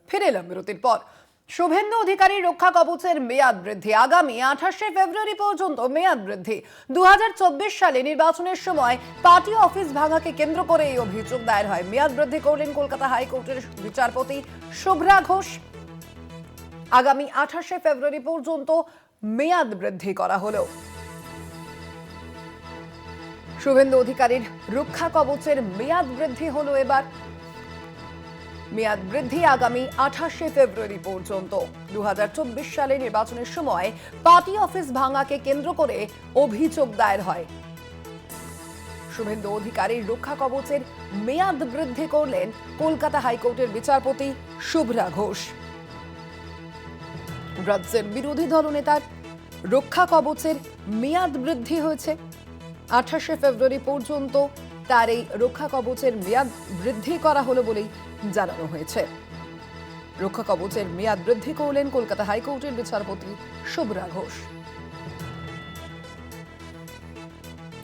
ফিরে এলাম বিরতির পর। শুভেন্দু অধিকারী রক্ষা কবচের মেয়াদ বৃদ্ধি আগামী 28শে ফেব্রুয়ারি পর্যন্ত মেয়াদ বৃদ্ধি। 2024 সালে নির্বাচনের সময় পার্টি অফিস ভাঙাকে কেন্দ্র করে এই অভিযোগ দায়ের হয়। মেয়াদ বৃদ্ধি করলেন কলকাতা হাইকোর্টের বিচারপতি শুভ্রা ঘোষ। আগামী 28শে ফেব্রুয়ারি পর্যন্ত মেয়াদ বৃদ্ধি করা হলো। শুভেন্দু অধিকারীর রক্ষা কবচের মেয়াদ বৃদ্ধি হলো এবার। মেয়াদ বৃদ্ধি আগামী 28শে ফেব্রুয়ারি পর্যন্ত। 2024 সালে নির্বাচনের সময় পার্টি অফিস ভাঙাকে কেন্দ্র করে অভিযোগ দায়ের হয়। শুভেন্দু অধিকারীর রক্ষা কবচের মেয়াদ বৃদ্ধি করলেন কলকাতা হাইকোর্টের বিচারপতি শুভ্রা ঘোষ। রাজ্যের বিরোধী দলনেতার রক্ষা কবচের মেয়াদ বৃদ্ধি হয়েছে। 28শে ফেব্রুয়ারি পর্যন্ত তার এই রক্ষা কবচের মেয়াদ বৃদ্ধি করা হলো বলেই জানানো হয়েছে। রক্ষা কবচের মেয়াদ বৃদ্ধি করলেন কলকাতা হাইকোর্টের বিচারপতি শুভ্রা ঘোষ।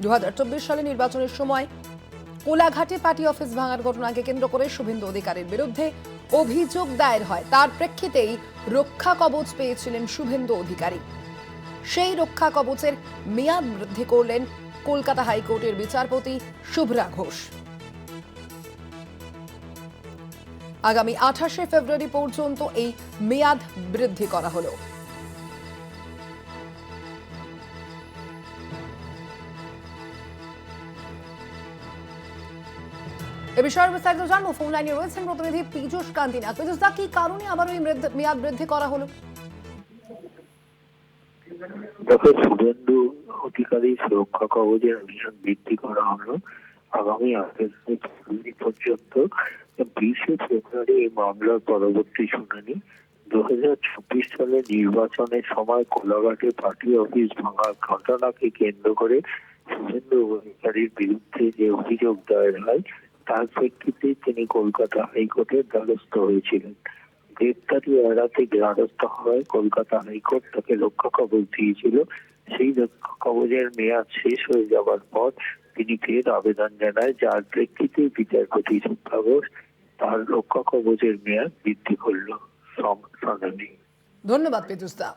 2024 সালে নির্বাচনের সময় কোলাঘাটে পার্টি অফিস ভাঙার ঘটনাকে কেন্দ্র করে শুভেন্দু অধিকারীর বিরুদ্ধে অভিযোগ দায়ের হয়। তার প্রেক্ষিতেই রক্ষা কবচ পেয়েছিলেন শুভেন্দু অধিকারী। সেই রক্ষা কবচের মেয়াদ বৃদ্ধি করলেন কলকাতা হাইকোর্টের বিচারপতি শুভ্রা ঘোষ। আগামী 28শে ফেব্রুয়ারি পর্যন্ত এই মেয়াদ বৃদ্ধি করা হলো। এ বিষয়ে বিস্তারিত জানবো। ফোন লাইনে রয়েছেন প্রতিনিধি পীযূষ কান্তি নাথ। পীযূষ দা, কি কারণে আবার এই মেয়াদ বৃদ্ধি করা হলো? দেখো, শুভেন্দু অধিকারী সুরক্ষা কবচের মেয়াদ বৃদ্ধি করা হলো আগামী 28শে ফেব্রুয়ারি পর্যন্ত। 20শে ফেব্রুয়ারি এই মামলার পরবর্তী শুনানি। 2024 সালে নির্বাচনের সময় কোলাঘাটে পার্টি অফিস ভাঙার ঘটনাকে কেন্দ্র করে শুভেন্দু অধিকারীর বিরুদ্ধে যে অভিযোগ দায়ের হয় তার প্রেক্ষিতে তিনি কলকাতা হাইকোর্টের দ্বারস্থ হয়েছিলেন। গ্রেপ্তারি এড়াতে দ্বারস্থ হওয়ায় কলকাতা হাইকোর্ট তাকে রক্ষা কবচ দিয়েছিল। সেই রক্ষা কবচের মেয়াদ শেষ হয়ে যাওয়ার পর তিনি ফের আবেদন জানায়, যার প্রেক্ষিতে বিচারপতি শুভ্রা ঘোষ তার রক্ষা কবচের মেয়াদ বৃদ্ধি করল। ধন্যবাদ পীযূষ দা।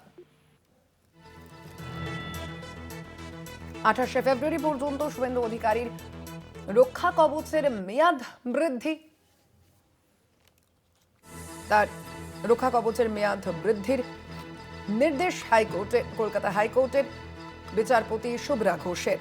28শে ফেব্রুয়ারি পর্যন্ত শুভেন্দু অধিকারীর রক্ষা কবচের মেয়াদ বৃদ্ধি। তার রক্ষা কবচের মেয়াদ বৃদ্ধির নির্দেশ কলকাতা হাইকোর্টের বিচারপতি শুভ্রা ঘোষের।